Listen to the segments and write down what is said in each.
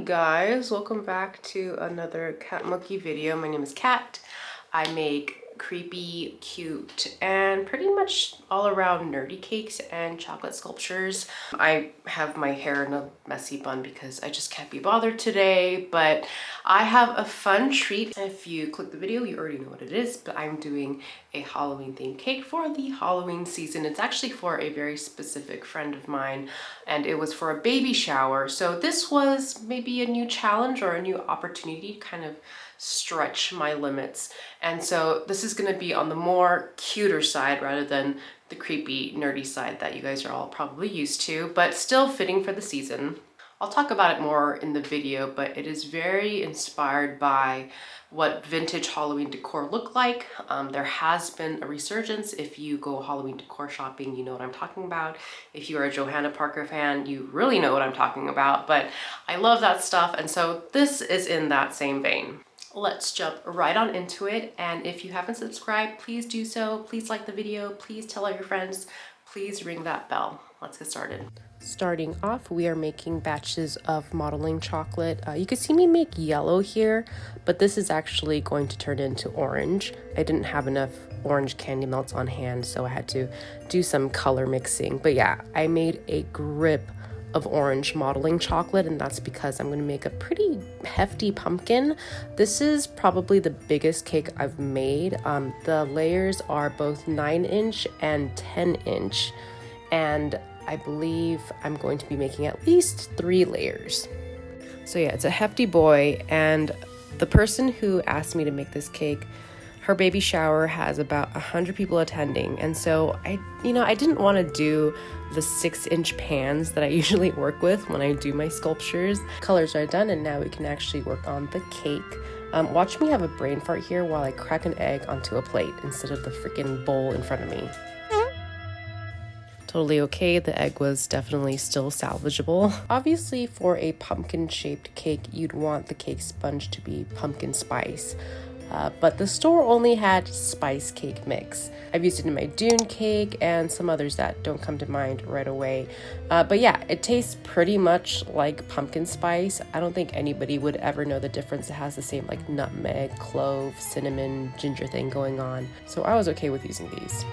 guys, welcome back to another Cat Monkey video. My name is Kat. I make creepy, cute, and pretty much all around nerdy cakes and chocolate sculptures. I have my hair in a messy bun because I just can't be bothered today, but I have a fun treat. If you click the video, you already know what it is, but I'm doing a Halloween themed cake for the Halloween season. It's actually for a very specific friend of mine, and it was for a baby shower. So this was maybe a new challenge or a new opportunity to kind of stretch my limits. And so this is going to be on the more cuter side rather than the creepy nerdy side that you guys are all probably used to, but still fitting for the season. I'll talk about it more in the video, but it is very inspired by what vintage Halloween decor looked like. There has been a resurgence. If you go Halloween decor shopping, you know what I'm talking about. If you are a Johanna Parker fan, you really know what I'm talking about, but I love that stuff. And so this is in that same vein. Let's jump right on into it. And if you haven't subscribed, please do so. Please like the video. Please tell all your friends. Please ring that bell. Let's get started. Starting off, we are making batches of modeling chocolate. You can see me make yellow here, but this is actually going to turn into orange. I didn't have enough orange candy melts on hand, so I had to do some color mixing. But yeah, I made a grip of orange modeling chocolate, and that's because I'm going to make a pretty hefty pumpkin. This is probably the biggest cake I've made. The layers are both 9-inch and 10-inch, and I believe I'm going to be making at least 3 layers. So yeah, it's a hefty boy, and the person who asked me to make this cake, her baby shower has about 100 people attending, and so I didn't want to do the 6-inch pans that I usually work with when I do my sculptures. Colors are done, and now we can actually work on the cake. Watch me have a brain fart here while I crack an egg onto a plate instead of the freaking bowl in front of me. Totally okay, the egg was definitely still salvageable. Obviously, for a pumpkin-shaped cake, you'd want the cake sponge to be pumpkin spice. But the store only had spice cake mix. I've used it in my Dune cake and some others that don't come to mind right away. But yeah, it tastes pretty much like pumpkin spice. I don't think anybody would ever know the difference. It has the same like nutmeg, clove, cinnamon, ginger thing going on. So I was okay with using these.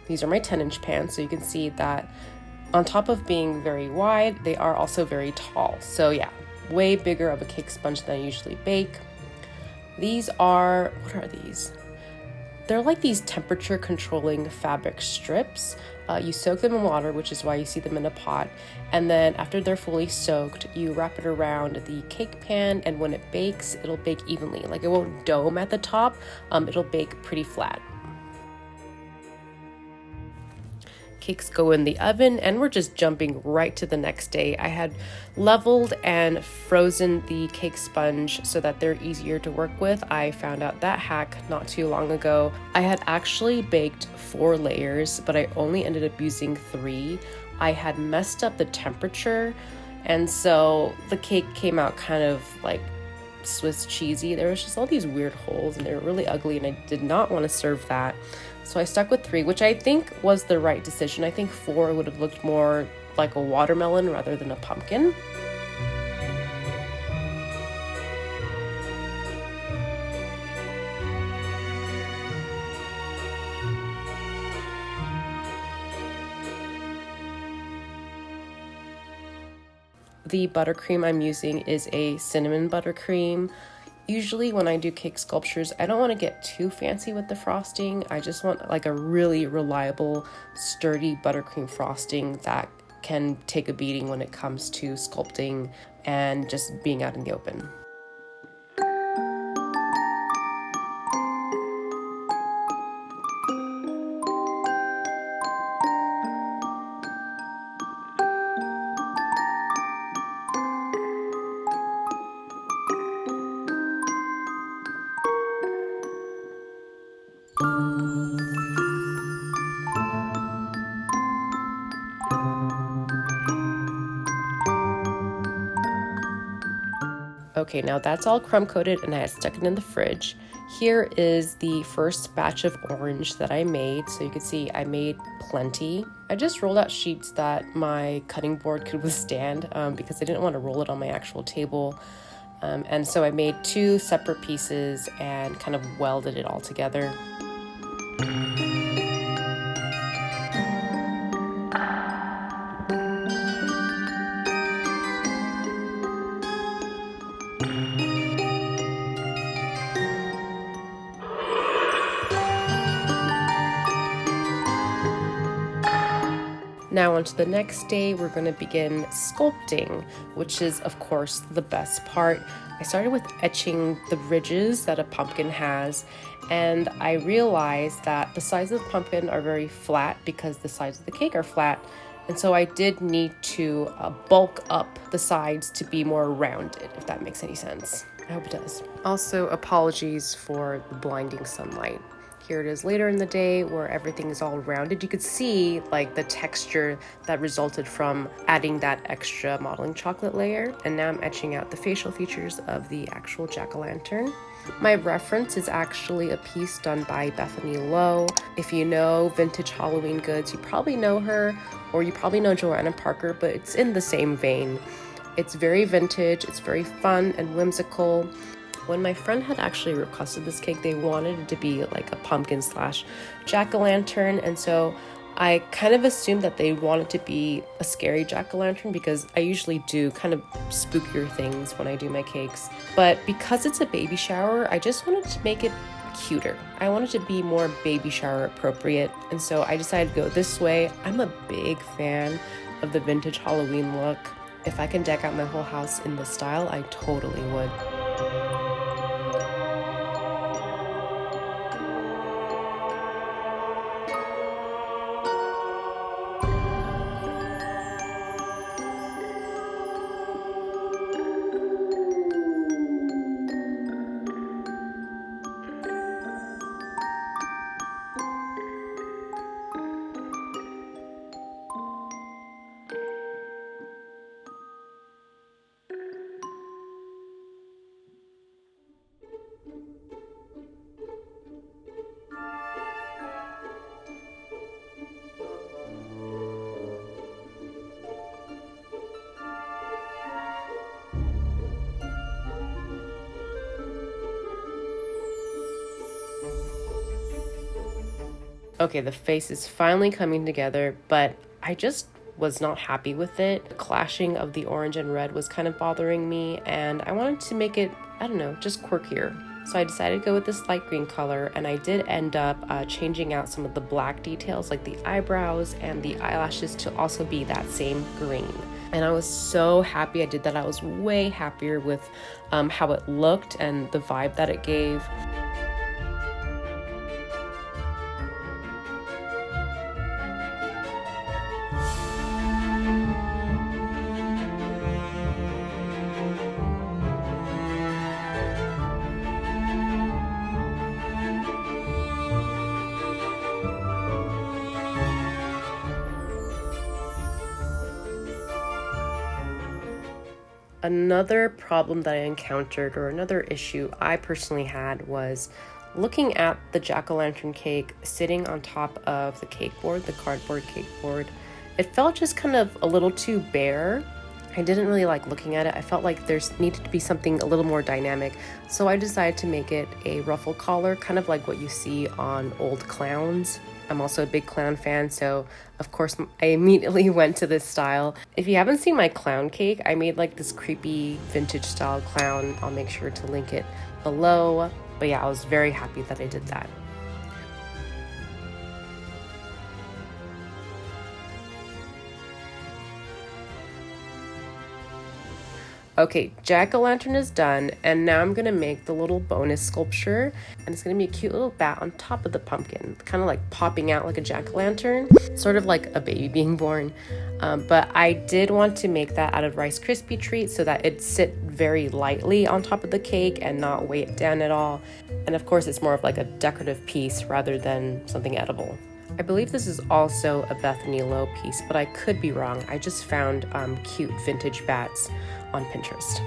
These are my 10-inch pans, so you can see that on top of being very wide, they are also very tall. So yeah, way bigger of a cake sponge than I usually bake. These are, what are these? They're like these temperature controlling fabric strips. You soak them in water, which is why you see them in a pot. And then after they're fully soaked, you wrap it around the cake pan, and when it bakes, it'll bake evenly. Like it won't dome at the top, it'll bake pretty flat. Cakes go in the oven, and we're just jumping right to the next day. I had leveled and frozen the cake sponge so that they're easier to work with. I found out that hack not too long ago. I had actually baked 4 layers, but I only ended up using 3. I had messed up the temperature, and so the cake came out kind of like Swiss cheesy. There was just all these weird holes, and they were really ugly, and I did not want to serve that. So I stuck with 3, which I think was the right decision. I think 4 would have looked more like a watermelon rather than a pumpkin. The buttercream I'm using is a cinnamon buttercream. Usually when I do cake sculptures, I don't want to get too fancy with the frosting. I just want like a really reliable, sturdy buttercream frosting that can take a beating when it comes to sculpting and just being out in the open. Okay, now that's all crumb coated and I had stuck it in the fridge. Here is the first batch of orange that I made. So you can see I made plenty. I just rolled out sheets that my cutting board could withstand because I didn't want to roll it on my actual table. And so I made 2 separate pieces and kind of welded it all together. Now on to the next day, we're going to begin sculpting, which is of course the best part. I started with etching the ridges that a pumpkin has, and I realized that the sides of the pumpkin are very flat because the sides of the cake are flat. And so I did need to bulk up the sides to be more rounded, if that makes any sense. I hope it does. Also, apologies for the blinding sunlight. Here it is later in the day where everything is all rounded. You could see like the texture that resulted from adding that extra modeling chocolate layer. And now I'm etching out the facial features of the actual jack-o'-lantern. My reference is actually a piece done by Bethany Lowe. If you know vintage Halloween goods, you probably know her, or you probably know Joanna Parker, but it's in the same vein. It's very vintage, it's very fun and whimsical. When my friend had actually requested this cake, they wanted it to be like a pumpkin / jack-o'-lantern, and so I kind of assumed that they wanted to be a scary jack-o'-lantern because I usually do kind of spookier things when I do my cakes. But because it's a baby shower, I just wanted to make it cuter. I wanted to be more baby shower appropriate, and so I decided to go this way. I'm a big fan of the vintage Halloween look. If I can deck out my whole house in this style, I totally would. Okay, the face is finally coming together, but I just was not happy with it. The clashing of the orange and red was kind of bothering me, and I wanted to make it, I don't know, just quirkier. So I decided to go with this light green color, and I did end up changing out some of the black details like the eyebrows and the eyelashes to also be that same green. And I was so happy I did that. I was way happier with how it looked and the vibe that it gave. Another problem that I encountered, or another issue I personally had, was looking at the jack-o'-lantern cake sitting on top of the cake board, the cardboard cake board. It felt just kind of a little too bare. I didn't really like looking at it. I felt like there's needed to be something a little more dynamic. So I decided to make it a ruffle collar, kind of like what you see on old clowns. I'm also a big clown fan, so of course I immediately went to this style. If you haven't seen my clown cake, I made like this creepy vintage style clown. I'll make sure to link it below. But yeah, I was very happy that I did that. Okay, jack-o'-lantern is done, and now I'm gonna make the little bonus sculpture, and it's gonna be a cute little bat on top of the pumpkin, kind of like popping out like a jack-o'-lantern, sort of like a baby being born. But I did want to make that out of Rice Krispie treats so that it'd sit very lightly on top of the cake and not weigh it down at all. And of course, it's more of like a decorative piece rather than something edible. I believe this is also a Bethany Lowe piece, but I could be wrong. I just found cute vintage bats on Pinterest.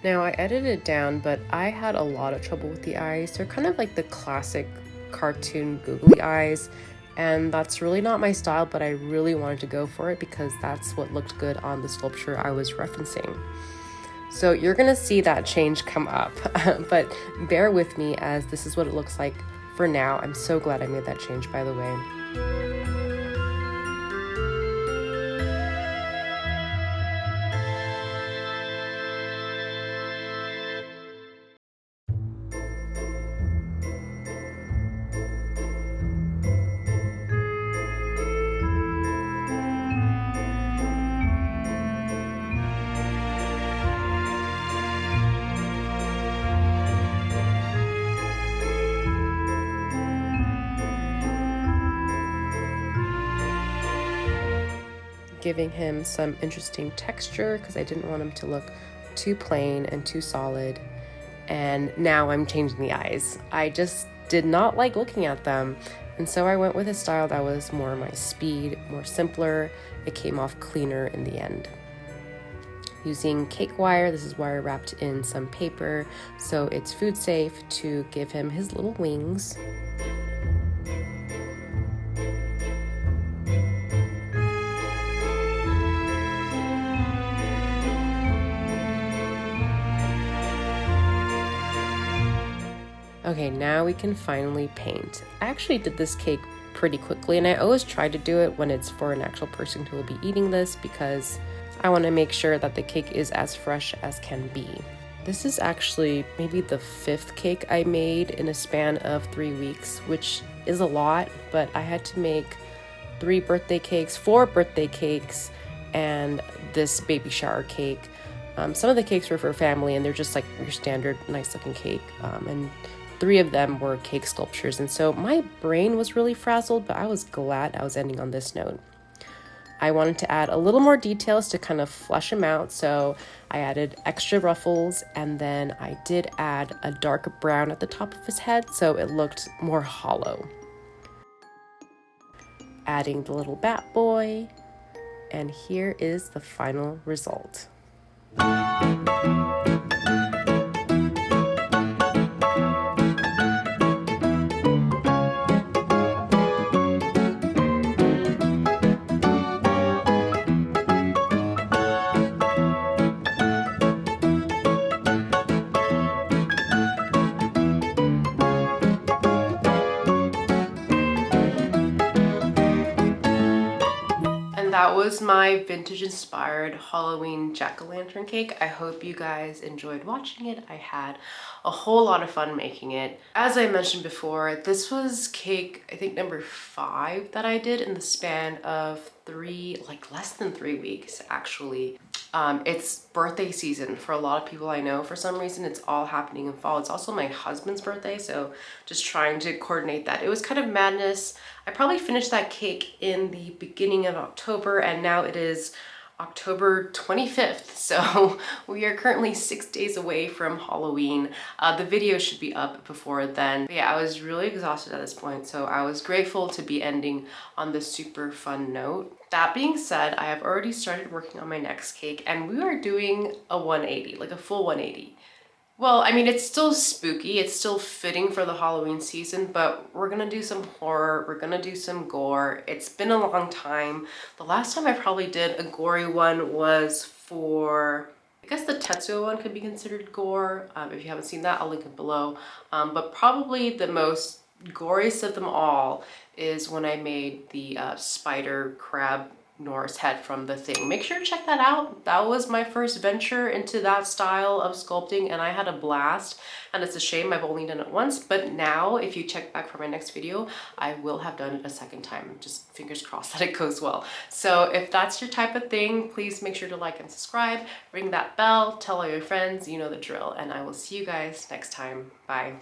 Now I edited it down, but I had a lot of trouble with the eyes. They're kind of like the classic cartoon googly eyes, and that's really not my style, but I really wanted to go for it because that's what looked good on the sculpture I was referencing. So you're gonna see that change come up, but bear with me as this is what it looks like for now. I'm so glad I made that change, by the way. Giving him some interesting texture because I didn't want him to look too plain and too solid. And now I'm changing the eyes. I just did not like looking at them, and so I went with a style that was more my speed, more simpler. It came off cleaner in the end. Using cake wire, this is wire wrapped in some paper so it's food safe, to give him his little wings. Okay, now we can finally paint. I actually did this cake pretty quickly, and I always try to do it when it's for an actual person who will be eating this because I want to make sure that the cake is as fresh as can be. This is actually maybe the 5th cake I made in a span of 3 weeks, which is a lot, but I had to make 4 birthday cakes, and this baby shower cake. Some of the cakes were for family, and they're just like your standard nice looking cake, and 3 of them were cake sculptures, and so my brain was really frazzled, but I was glad I was ending on this note. I wanted to add a little more details to kind of flesh him out, so I added extra ruffles, and then I did add a dark brown at the top of his head so it looked more hollow. Adding the little bat boy, and here is the final result. that was my vintage inspired Halloween jack-o'-lantern cake. I hope you guys enjoyed watching it. I had a whole lot of fun making it. As I mentioned before, this was cake, I think number 5 that I did in the span of less than 3 weeks actually. It's birthday season for a lot of people I know. For some reason, it's all happening in fall. It's also my husband's birthday, so just trying to coordinate that. It was kind of madness. I probably finished that cake in the beginning of October, and now it is October 25th. So we are currently 6 days away from Halloween. The video should be up before then. But yeah, I was really exhausted at this point, so I was grateful to be ending on this super fun note. That being said, I have already started working on my next cake, and we are doing a 180, like a full 180. Well, I mean, it's still spooky, it's still fitting for the Halloween season, but we're gonna do some horror, we're gonna do some gore. It's been a long time. The last time I probably did a gory one was for, I guess the Tetsuo one could be considered gore. If you haven't seen that, I'll link it below. But probably the most goriest of them all is when I made the spider crab Norse head from The Thing. Make sure to check that out. That was my first venture into that style of sculpting, and I had a blast. And it's a shame I've only done it once, but now if you check back for my next video, I will have done it a second time. Just fingers crossed that it goes well. So if that's your type of thing, please make sure to like and subscribe, ring that bell, tell all your friends, you know the drill, and I will see you guys next time. Bye.